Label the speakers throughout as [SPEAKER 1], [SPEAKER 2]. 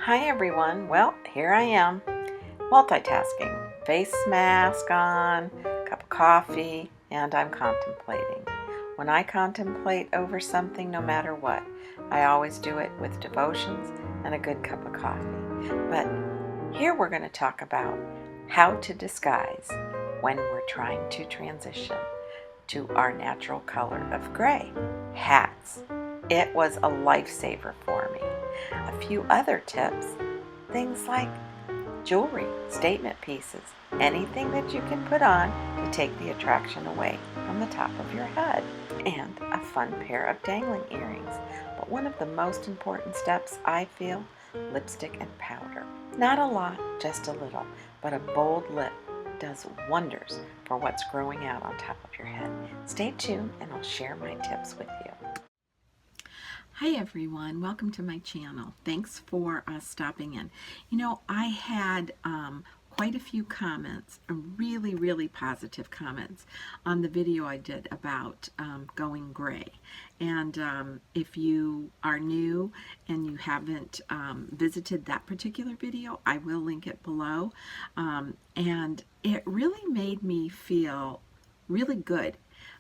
[SPEAKER 1] Hi everyone, well here I am, multitasking, face mask on, cup of coffee, and I'm contemplating. When I contemplate over something, no matter what, I always do it with devotions and a good cup of coffee. But here we're going to talk about how to disguise when we're trying to transition to our natural color of gray. Hats. It was a lifesaver for me. A few other tips, things like jewelry, statement pieces, anything that you can put on to take the attraction away from the top of your head, and a fun pair of dangling earrings. But one of the most important steps, I feel, lipstick and powder. Not a lot, just a little, but a bold lip does wonders for what's growing out on top of your head. Stay tuned and I'll share my tips with you.
[SPEAKER 2] Hi everyone, welcome to my channel. Thanks for stopping in. I had quite a few comments, really positive comments on the video I did about going gray. And if you are new and you haven't visited that particular video, I will link it below. And it really made me feel really good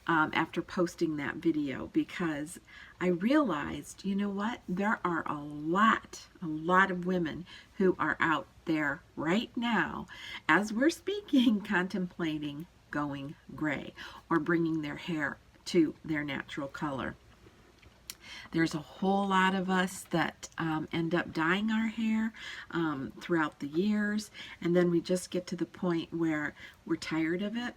[SPEAKER 2] after posting that video, because I realized, you know what, there are a lot of women who are out there right now, as we're speaking, contemplating going gray or bringing their hair to their natural color. There's a whole lot of us that end up dyeing our hair throughout the years, and then we just get to the point where we're tired of it.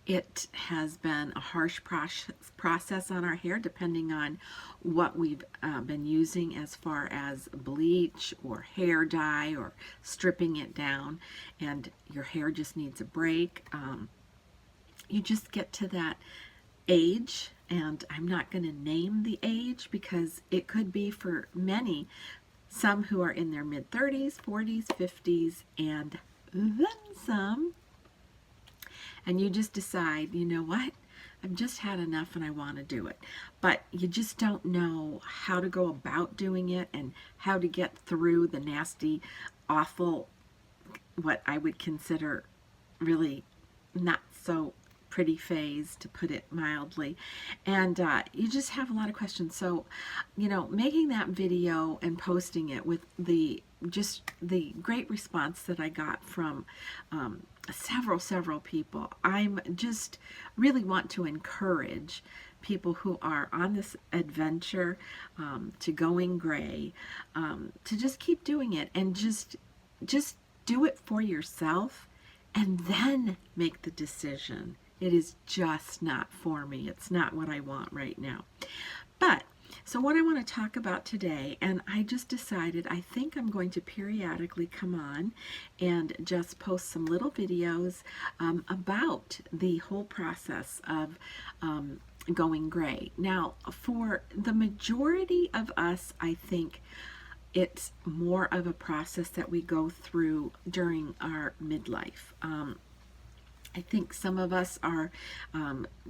[SPEAKER 2] It has been a harsh process on our hair, depending on what we've been using as far as bleach or hair dye or stripping it down, and your hair just needs a break. You just get to that age, and I'm not going to name the age because it could be for many, some who are in their mid-30s, 40s, 50s, and then some. And you just decide, you know what, I've just had enough and I want to do it. But you just don't know how to go about doing it and how to get through the nasty, awful, what I would consider really not so pretty phase, to put it mildly. And you just have a lot of questions. So, making that video and posting it with the great response that I got from several people, I'm just really want to encourage people who are on this adventure to going gray, to just keep doing it and just do it for yourself and then make the decision. It is just not for me. It's not what I want right now. But so what I want to talk about today, and I just decided I think I'm going to periodically come on and just post some little videos about the whole process of going gray. Now, for the majority of us, I think it's more of a process that we go through during our midlife. I think some of us are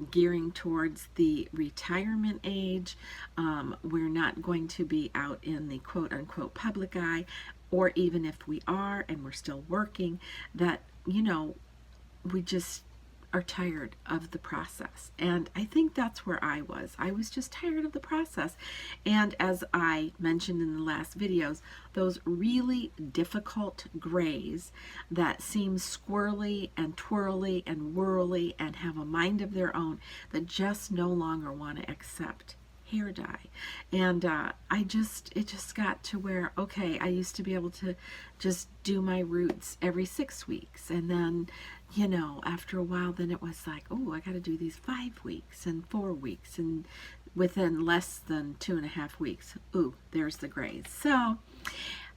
[SPEAKER 2] gearing towards the retirement age. We're not going to be out in the quote-unquote public eye, or even if we are and we're still working, that, we just are tired of the process. And I think that's where I was. I was just tired of the process. And as I mentioned in the last videos, those really difficult grays that seem squirrely and twirly and whirly and have a mind of their own, that just no longer want to accept hair dye. And it just got to where, okay, I used to be able to just do my roots every 6 weeks, and then after a while, then it was like, oh, I got to do these 5 weeks and 4 weeks, and within less than 2.5 weeks, ooh, there's the grays. So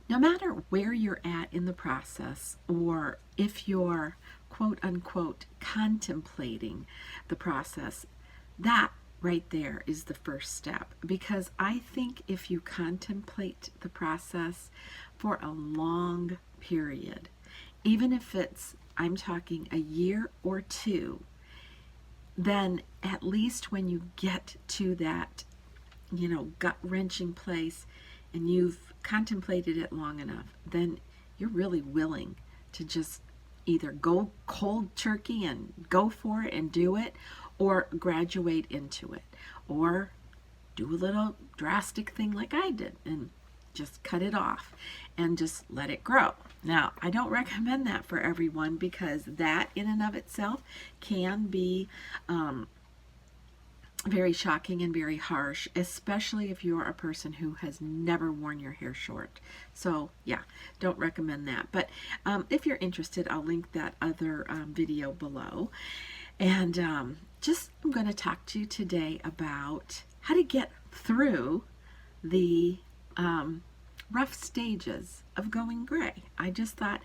[SPEAKER 2] no matter where you're at in the process, or if you're quote unquote contemplating the process, that right there is the first step. Because I think if you contemplate the process for a long period, even if I'm talking a year or two, then at least when you get to that, gut-wrenching place and you've contemplated it long enough, then you're really willing to just either go cold turkey and go for it and do it, or graduate into it, or do a little drastic thing like I did and just cut it off and just let it grow. Now, I don't recommend that for everyone, because that in and of itself can be very shocking and very harsh, especially if you're a person who has never worn your hair short. So yeah, don't recommend that. But if you're interested, I'll link that other video below. And I'm going to talk to you today about how to get through the rough stages of going gray. I just thought,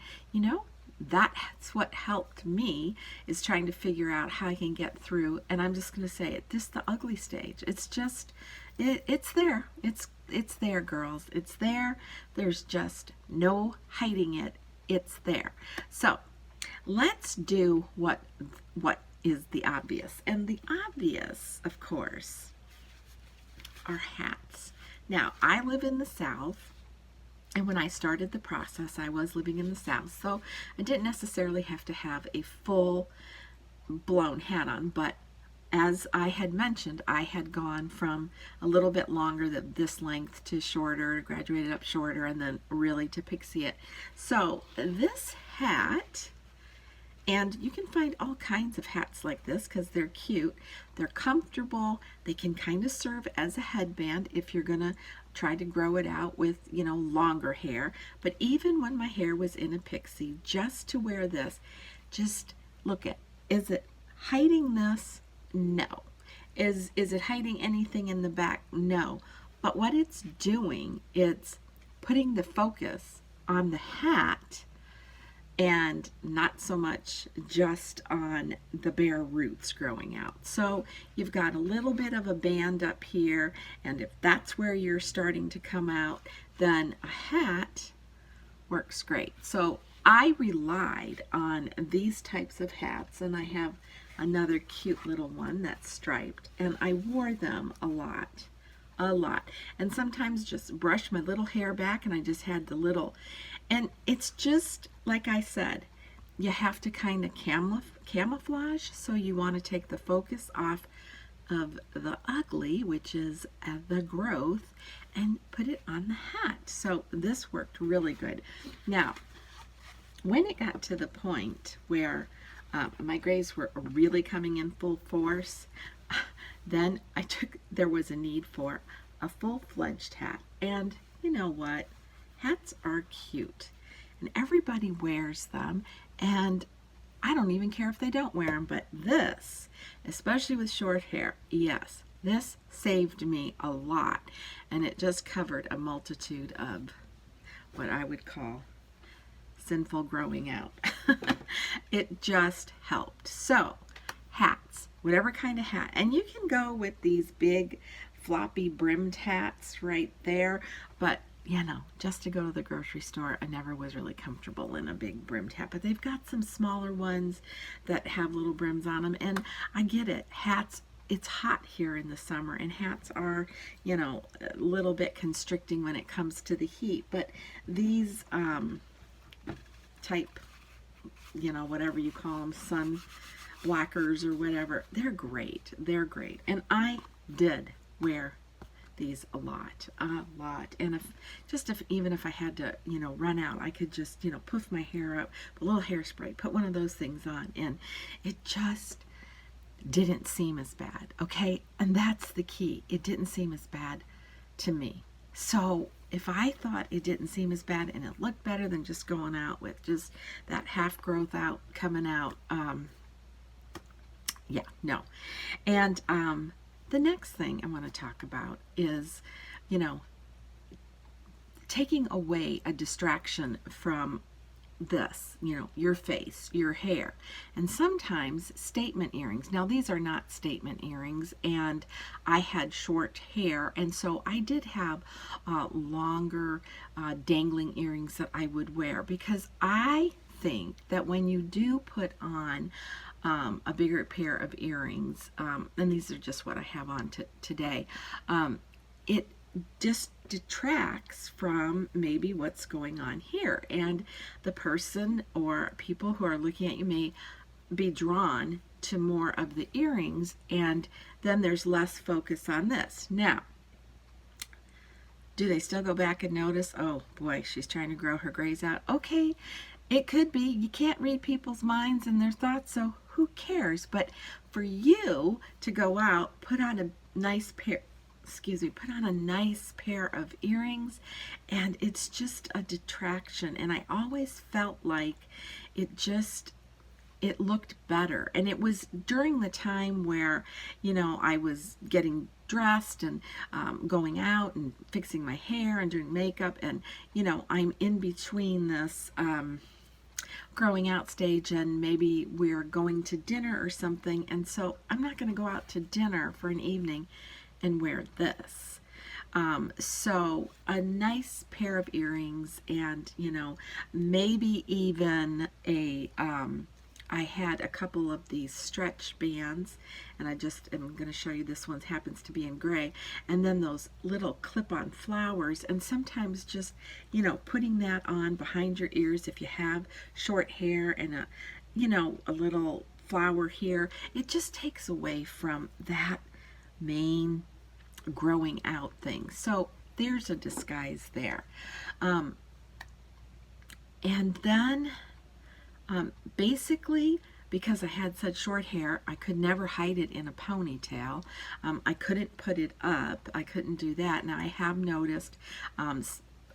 [SPEAKER 2] that's what helped me, is trying to figure out how I can get through. And I'm just going to say it, the ugly stage. It's just, it's there. It's there, girls. It's there. There's just no hiding it. It's there. So let's do what is the obvious. And the obvious, of course, are hats. Now, I live in the South. And when I started the process, I was living in the South, so I didn't necessarily have to have a full-blown hat on. But as I had mentioned, I had gone from a little bit longer, this length, to shorter, graduated up shorter, and then really to pixie it. So this hat, and you can find all kinds of hats like this because they're cute, they're comfortable, they can kind of serve as a headband if you're going to try to grow it out with, longer hair. But even when my hair was in a pixie, just to wear this, just look at, is it hiding this? No. Is it hiding anything in the back? No. But what it's doing, it's putting the focus on the hat and not so much just on the bare roots growing out. So you've got a little bit of a band up here, and if that's where you're starting to come out, then a hat works great. So I relied on these types of hats, and I have another cute little one that's striped, and I wore them a lot. And sometimes just brush my little hair back, and I just had the little, and it's just like I said, you have to kind of camouflage. So you want to take the focus off of the ugly, which is the growth, and put it on the hat. So this worked really good. Now, when it got to the point where my grays were really coming in full force, then there was a need for a full-fledged hat. And you know what? Hats are cute, and everybody wears them, and I don't even care if they don't wear them. But this, especially with short hair, yes, this saved me a lot, and it just covered a multitude of what I would call sinful growing out. It just helped. So hats, whatever kind of hat, and you can go with these big floppy brimmed hats right there, but just to go to the grocery store, I never was really comfortable in a big brimmed hat. But they've got some smaller ones that have little brims on them, and I get it. Hats, it's hot here in the summer, and hats are, a little bit constricting when it comes to the heat. But these type, whatever you call them, sun blockers or whatever, they're great. They're great. And I did wear these a lot. And even if I had to, run out, I could just, poof my hair up, a little hairspray, put one of those things on, and it just didn't seem as bad. Okay. And that's the key. It didn't seem as bad to me. So if I thought it didn't seem as bad and it looked better than just going out with just that half growth out, coming out, yeah, no. And, the next thing I want to talk about is, taking away a distraction from this, your face, your hair. And sometimes statement earrings. Now, these are not statement earrings, and I had short hair, and so I did have longer dangling earrings that I would wear, because I think that when you do put on a bigger pair of earrings, and these are just what I have on today, it just detracts from maybe what's going on here. And the person or people who are looking at you may be drawn to more of the earrings, and then there's less focus on this. Now, do they still go back and notice, oh boy, she's trying to grow her grays out? Okay, it could be. You can't read people's minds and their thoughts, so who cares? But for you to go out, put on a nice pair of earrings, and it's just a detraction. And I always felt like it looked better. And it was during the time where, I was getting dressed and going out and fixing my hair and doing makeup. And, I'm in between this growing out stage, and maybe we're going to dinner or something. And so I'm not going to go out to dinner for an evening and wear this. So a nice pair of earrings, and maybe even I had a couple of these stretch bands, and I'm going to show you, this one happens to be in gray, and then those little clip-on flowers, and sometimes just putting that on behind your ears if you have short hair, and a little flower here. It just takes away from that main growing out thing. So there's a disguise there. And then basically, because I had such short hair, I could never hide it in a ponytail. I couldn't put it up. I couldn't do that. Now, I have noticed,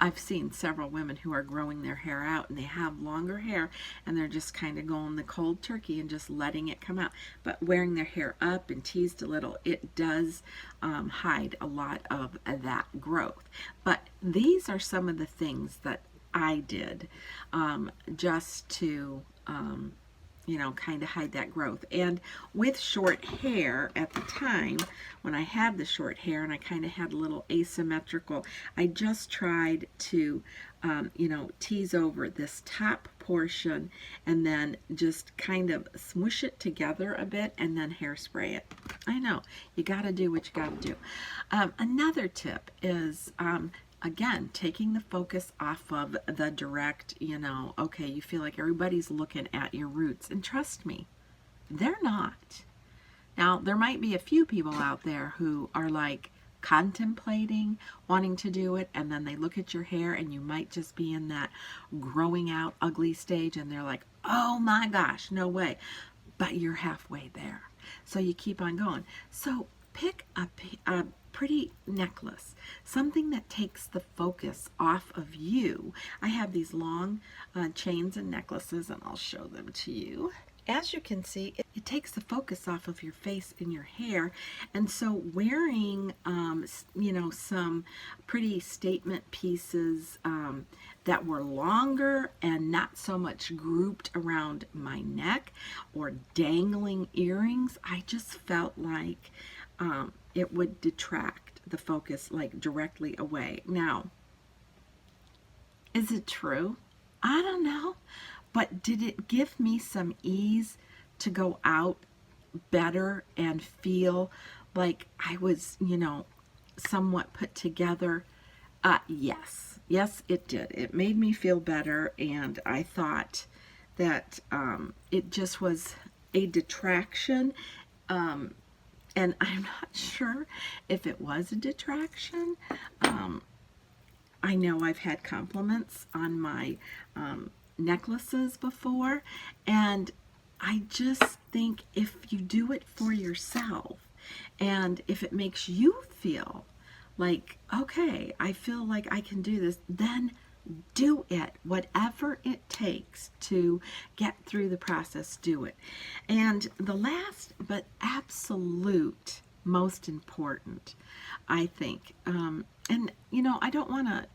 [SPEAKER 2] I've seen several women who are growing their hair out, and they have longer hair, and they're just kind of going the cold turkey and just letting it come out. But wearing their hair up and teased a little, it does hide a lot of that growth. But these are some of the things that I did just to kind of hide that growth. And with short hair at the time, when I had the short hair and I kind of had a little asymmetrical, I just tried to tease over this top portion, and then just kind of smoosh it together a bit, and then hairspray it. I know, you got to do what you got to do. Another tip is again, taking the focus off of the direct, okay, you feel like everybody's looking at your roots. And trust me, they're not. Now, there might be a few people out there who are like contemplating wanting to do it, and then they look at your hair, and you might just be in that growing out ugly stage, and they're like, oh my gosh, no way. But you're halfway there. So you keep on going. So pick a pretty necklace, something that takes the focus off of you. I have these long chains and necklaces, and I'll show them to you. As you can see, it takes the focus off of your face and your hair. And so wearing, some pretty statement pieces that were longer and not so much grouped around my neck, or dangling earrings, I just felt like it would detract the focus like directly away. Now, is it true? I don't know. But did it give me some ease to go out better and feel like I was, somewhat put together? Yes. Yes, it did. It made me feel better, and I thought that it just was a detraction. And I'm not sure if it was a detraction. I know I've had compliments on my necklaces before, and I just think if you do it for yourself, and if it makes you feel like, okay, I feel like I can do this, then do it. Whatever it takes to get through the process, do it. And the last but absolute most important, I think, and I don't want to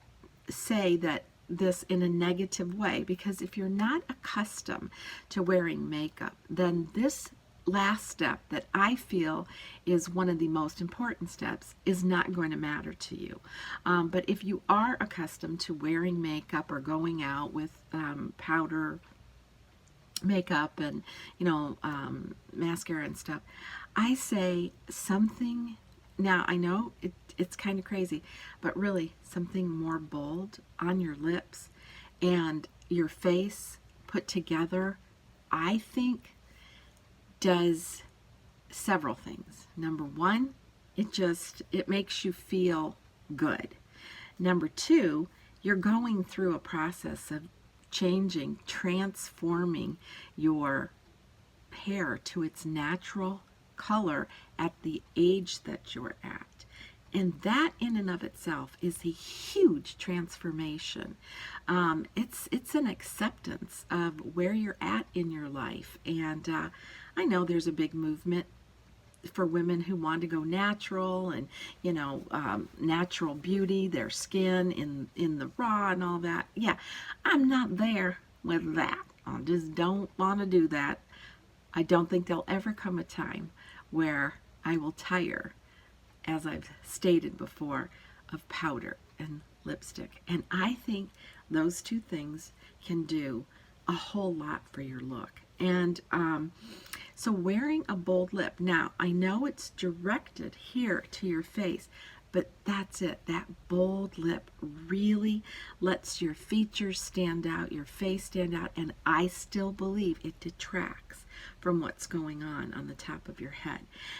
[SPEAKER 2] say that this in a negative way, because if you're not accustomed to wearing makeup, then this last step that I feel is one of the most important steps is not going to matter to you. But if you are accustomed to wearing makeup or going out with powder makeup and mascara and stuff, I say something Now, I know it's kind of crazy, but really something more bold on your lips and your face put together, I think, does several things. Number one, it makes you feel good. Number two, you're going through a process of changing, transforming your hair to its natural color at the age that you're at. And that in and of itself is a huge transformation. It's an acceptance of where you're at in your life. And I know there's a big movement for women who want to go natural and, natural beauty, their skin in the raw and all that. Yeah, I'm not there with that. I just don't want to do that. I don't think there'll ever come a time where I will tire, as I've stated before, of powder and lipstick. And I think those two things can do a whole lot for your look. And so wearing a bold lip, now I know it's directed here to your face, but that's it. That bold lip really lets your features stand out, your face stand out, and I still believe it detracts from what's going on the top of your head.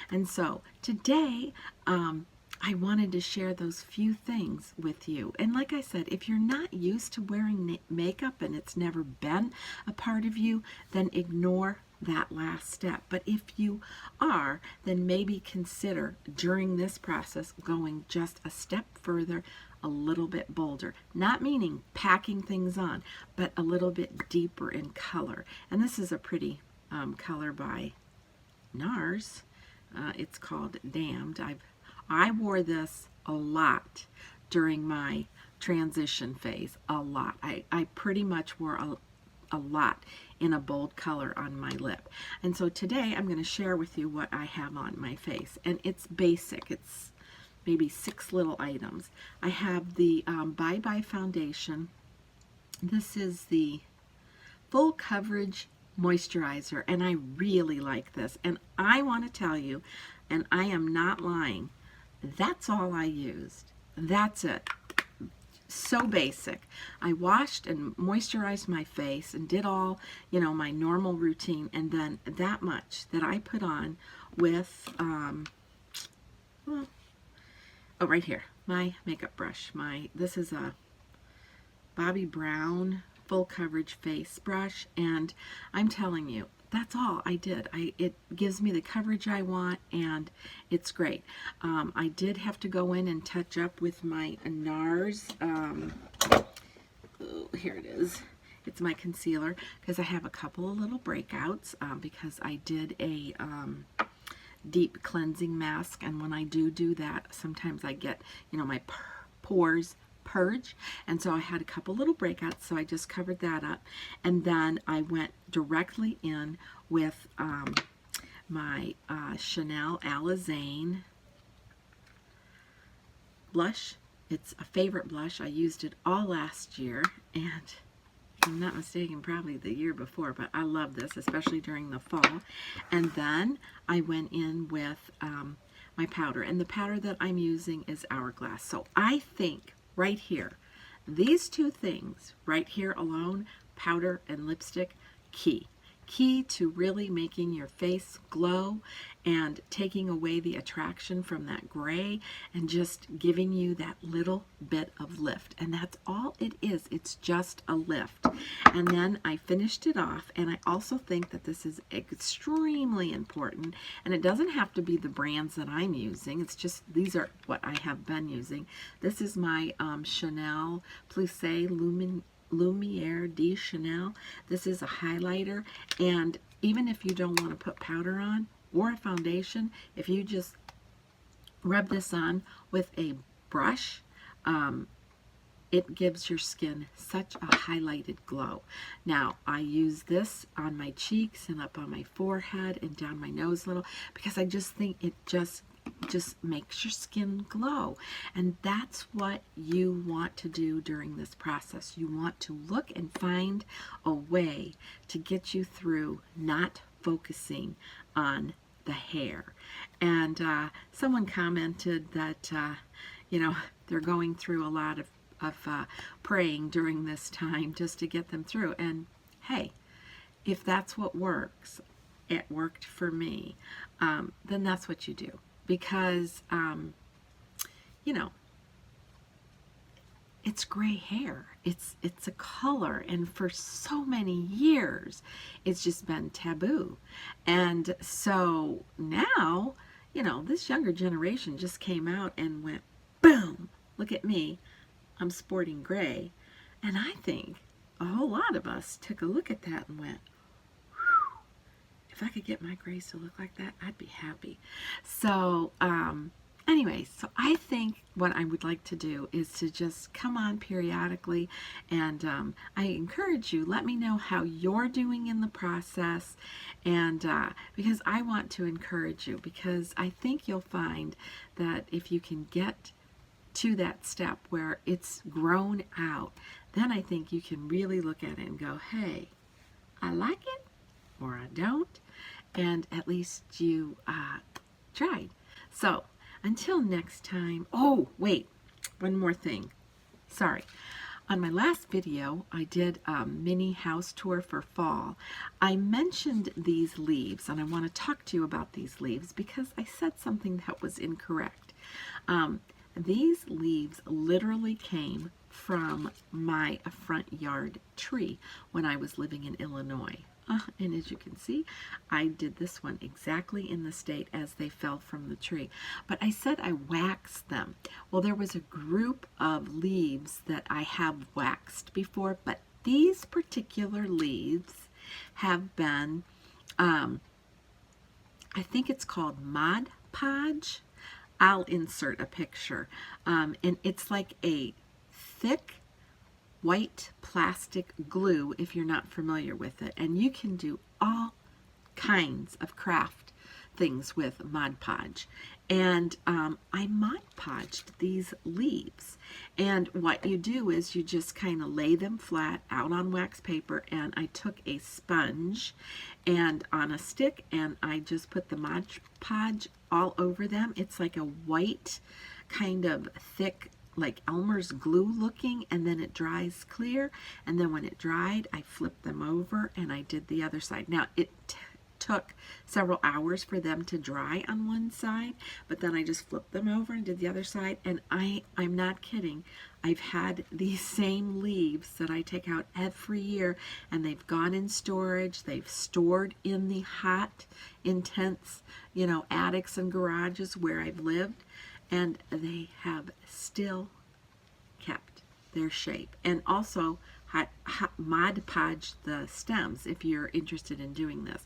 [SPEAKER 2] And so today, I wanted to share those few things with you. And like I said, if you're not used to wearing makeup and it's never been a part of you, then ignore that last step. But if you are, then maybe consider during this process going just a step further, a little bit bolder. Not meaning packing things on, but a little bit deeper in color. And this is a pretty color by NARS. It's called Damned. I wore this a lot during my transition phase, a lot. I pretty much wore a lot in a bold color on my lip. And so today I'm going to share with you what I have on my face. And it's basic. It's maybe 6 little items. I have the Bye Bye foundation. This is the full coverage moisturizer, and I really like this. And I want to tell you, and I am not lying, that's all I used. That's it. So basic. I washed and moisturized my face and did all, my normal routine, and then that much that I put on with, right here, my makeup brush. This is a Bobbi Brown full coverage face brush, and I'm telling you, that's all I did. It gives me the coverage I want, and it's great. I did have to go in and touch up with my NARS. Here it is. It's my concealer, because I have a couple of little breakouts because I did a deep cleansing mask, and when I do that, sometimes I get, my pores purge, and so I had a couple little breakouts, so I just covered that up, and then I went directly in with my Chanel Alizane blush. It's a favorite blush. I used it all last year, and if I'm not mistaken, probably the year before, but I love this, especially during the fall. And then I went in with my powder, and the powder that I'm using is Hourglass. So I think right here, these two things right here alone, powder and lipstick, key to really making your face glow and taking away the attraction from that gray and just giving you that little bit of lift. And that's all it is. It's just a lift. And then I finished it off, and I also think that this is extremely important, and it doesn't have to be the brands that I'm using. It's just, these are what I have been using. This is my Chanel Plus Lumiere de Chanel. This is a highlighter, and even if you don't want to put powder on or a foundation, if you just rub this on with a brush, it gives your skin such a highlighted glow. Now, I use this on my cheeks and up on my forehead and down my nose a little, because I just think it just makes your skin glow. And that's what you want to do during this process. You want to look and find a way to get you through not focusing on the hair. And someone commented that, they're going through a lot of praying during this time just to get them through. And hey, if that's what works, it worked for me, then that's what you do. Because, it's gray hair. It's a color, and for so many years, it's just been taboo. And so now, this younger generation just came out and went, boom, look at me, I'm sporting gray. And I think a whole lot of us took a look at that and went, if I could get my grays to look like that, I'd be happy. So, anyway, so I think what I would like to do is to just come on periodically, and I encourage you, let me know how you're doing in the process, and because I want to encourage you, because I think you'll find that if you can get to that step where it's grown out, then I think you can really look at it and go, hey, I like it or I don't, and at least you tried. So until next time, oh wait, one more thing, sorry. On my last video, I did a mini house tour for fall. I mentioned these leaves, and I want to talk to you about these leaves because I said something that was incorrect. These leaves literally came from my front yard tree when I was living in Illinois. And as you can see, I did this one exactly in the state as they fell from the tree. But I said I waxed them. Well, there was a group of leaves that I have waxed before, but these particular leaves have been, I think it's called Mod Podge. I'll insert a picture. And it's like a thick white plastic glue, if you're not familiar with it, and you can do all kinds of craft things with Mod Podge. And I Mod Podged these leaves, and what you do is you just kind of lay them flat out on wax paper, and I took a sponge and on a stick, and I just put the Mod Podge all over them. It's like a white kind of thick, like Elmer's glue looking, and then it dries clear, and then when it dried, I flipped them over and I did the other side. Now it took several hours for them to dry on one side, but then I just flipped them over and did the other side, and I'm not kidding, I've had these same leaves that I take out every year, and they've gone in storage, they've stored in the hot, intense, attics and garages where I've lived, and they have still kept their shape. And also Mod Podge the stems if you're interested in doing this.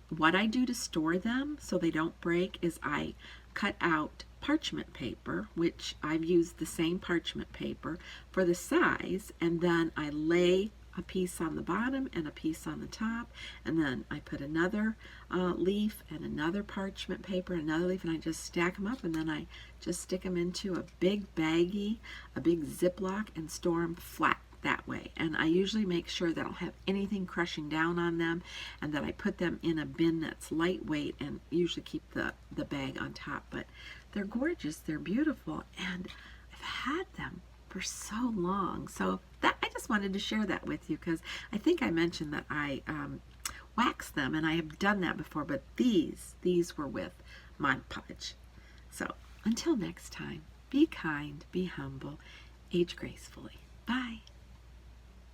[SPEAKER 2] What I do to store them so they don't break is I cut out parchment paper, which I've used the same parchment paper for the size, and then I lay a piece on the bottom and a piece on the top, and then I put another leaf and another parchment paper, another leaf, and I just stack them up, and then I just stick them into a big baggie, a big Ziploc, and store them flat that way. And I usually make sure that I don't have anything crushing down on them, and that I put them in a bin that's lightweight, and usually keep the bag on top. But they're gorgeous, they're beautiful, and I've had them for so long. So that I just wanted to share that with you, because I think I mentioned that I wax them, and I have done that before, but these were with Mod Podge. So until next time, be kind, be humble, age gracefully. Bye.